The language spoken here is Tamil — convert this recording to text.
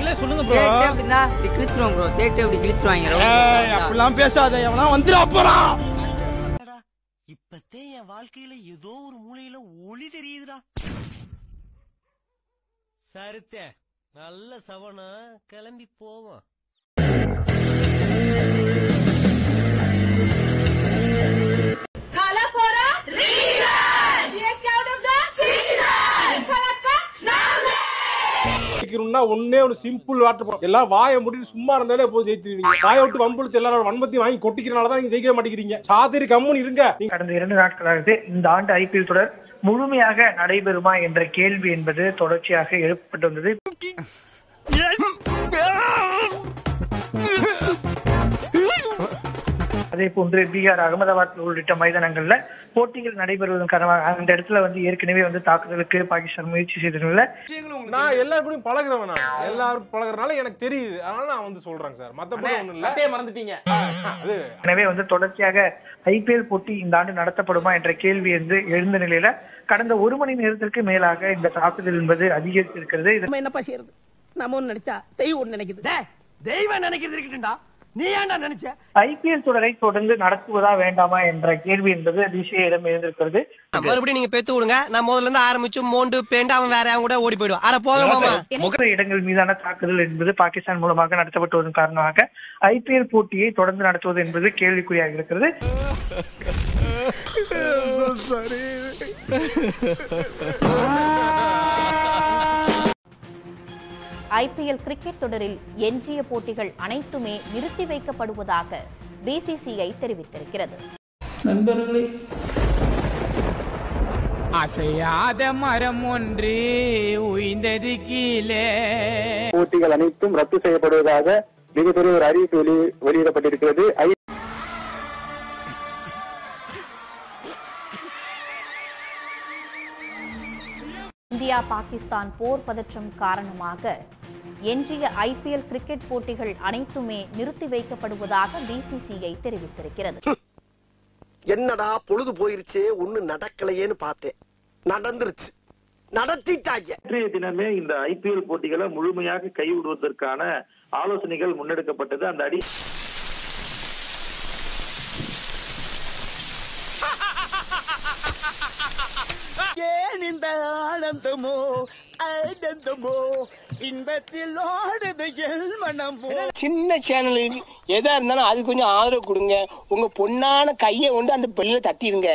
நீங்களே சொல்லுங்க ப்ரோ. அப்படினா கிழிச்சுறோம் ப்ரோ. தேட்டே அப்படி கிழிச்சுவாங்க. அப்படிலாம் பேசாத. எவனா வந்துடா போறான். இப்பத்தே என் வாழ்க்கையில ஏதோ ஒரு மூலையில ஒளி தெரியுதுடா. சரித்தே நல்ல சவனா கிளம்பி போவோம். ஒன்னே ஒரு சிம்பிள் வாட்டர் எல்லாம் வாயை முடிட்டு சும்மா இருந்தாலே போது ஜெயித்துவீங்க. வாயை விட்டு வம்புழுத்து எல்லாரும் வன்பத்தி வாங்கி கொட்டிக்கிறனாலதான் நீங்க ஜெயிக்கவே மாட்டேங்கிறீங்க. சாதிரி கம்முன்னு இருங்க. கடந்த 2 நாட்களாக இந்த ஆண்டு ஐபிஎல் தொடர் முழுமையாக நடைபெறுமா என்ற கேள்வி என்பது தொடர்ச்சியாக எழுப்பப்பட்டு வந்தது. அதே போன்று பீகார், அகமதாபாத் உள்ளிட்ட மைதானங்கள்ல போட்டிகள் நடைபெறுவதன் காரணமாக அந்த இடத்துல ஏற்கனவே தாக்குதலுக்கு பாகிஸ்தான் முயற்சி செய்ததுல நான் எல்லாருக்கும் பழகுறவன். எல்லாருக்கும் பழகுறதுனால எனக்கு தெரியுது. அதனால நான் சொல்றேன் சார். மத்தபடி ஒண்ணும் இல்ல. சட்டையை மறந்துட்டீங்க. எனவே தொடர்ச்சியாக ஐபிஎல் போட்டி இந்த ஆண்டு நடத்தப்படுமா என்ற கேள்வி எழுந்த நிலையில கடந்த 1 மணி நேரத்திற்கு மேலாக இந்த தாக்குதல் என்பது அதிகரித்திருக்கிறது. என்னப்பா செய்யறது? நம்ம ஒண்ணு நினைச்சா தெய்வம் ஒண்ணு நினைக்குது. தெய்வம் நினைக்கிறது இருக்கட்டும்டா. நீ ஏன்டா நினைச்ச? ஐபிஎல் தொடரை தொடர்ந்து நடத்துவதா வேண்டாமா என்ற கேள்வி என்பது டிசிஏயிடம் எழுந்திருக்கிறது. மறுபடியும் நீங்க பெத்து விடுங்க. நான் முதல்ல இருந்து ஆரம்பிச்சு மோண்டு பேண்டு அவன் வேற அவங்க கூட ஓடி போயிடுவான். அட போக இடங்கள் மீதான தாக்குதல் என்பது பாகிஸ்தான் மூலமாக நடத்தப்பட்டுவதன் காரணமாக ஐபிஎல் போட்டியை தொடர்ந்து நடத்துவது என்பது கேள்விக்குறியாக இருக்கிறது. ஐபிஎல் கிரிக்கெட் தொடரில் எஞ்சிய போட்டிகள் அனைத்துமே நிறுத்தி வைக்கப்படுவதாக பிசிசிஐ தெரிவித்திருக்கிறது. நண்பர்களே, அசையாத மரம் ஒன்று உயிர்ந்தது கீழே. போட்டிகள் அனைத்தும் ரத்து செய்யப்படுவதாக மிகப்பெரிய ஒரு அறிவிப்பு வெளியிடப்பட்டிருக்கிறது. இந்தியா பாகிஸ்தான் போர் பதற்றம் காரணமாக எஞ்சிய ஐபிஎல் கிரிக்கெட் போட்டிகள் அனைத்துமே நிறுத்தி வைக்கப்படுவதாக பிசிசிஐ தெரிவித்திருக்கிறது. என்னடா பொழுது போயிருச்சு ஒண்ணு நடக்கலையேன்னு பார்த்தேன். நடந்துருச்சு. நடத்திட்டாங்க. இன்றைய தினமே இந்த ஐபிஎல் போட்டிகளை முழுமையாக கைவிடுவதற்கான ஆலோசனைகள் முன்னெடுக்கப்பட்டது. அந்த அடி ஏன் இந்த ஆனந்தமோ ஆனந்தமோ இன்பத்தில் ஓடுது என் மனமோ. சின்ன சேனலுக்கு எதா இருந்தாலும் அது கொஞ்சம் ஆதரவு கொடுங்க. உங்க பொண்ணான கையை கொண்டு அந்த பெல்ல தட்டிடுங்க.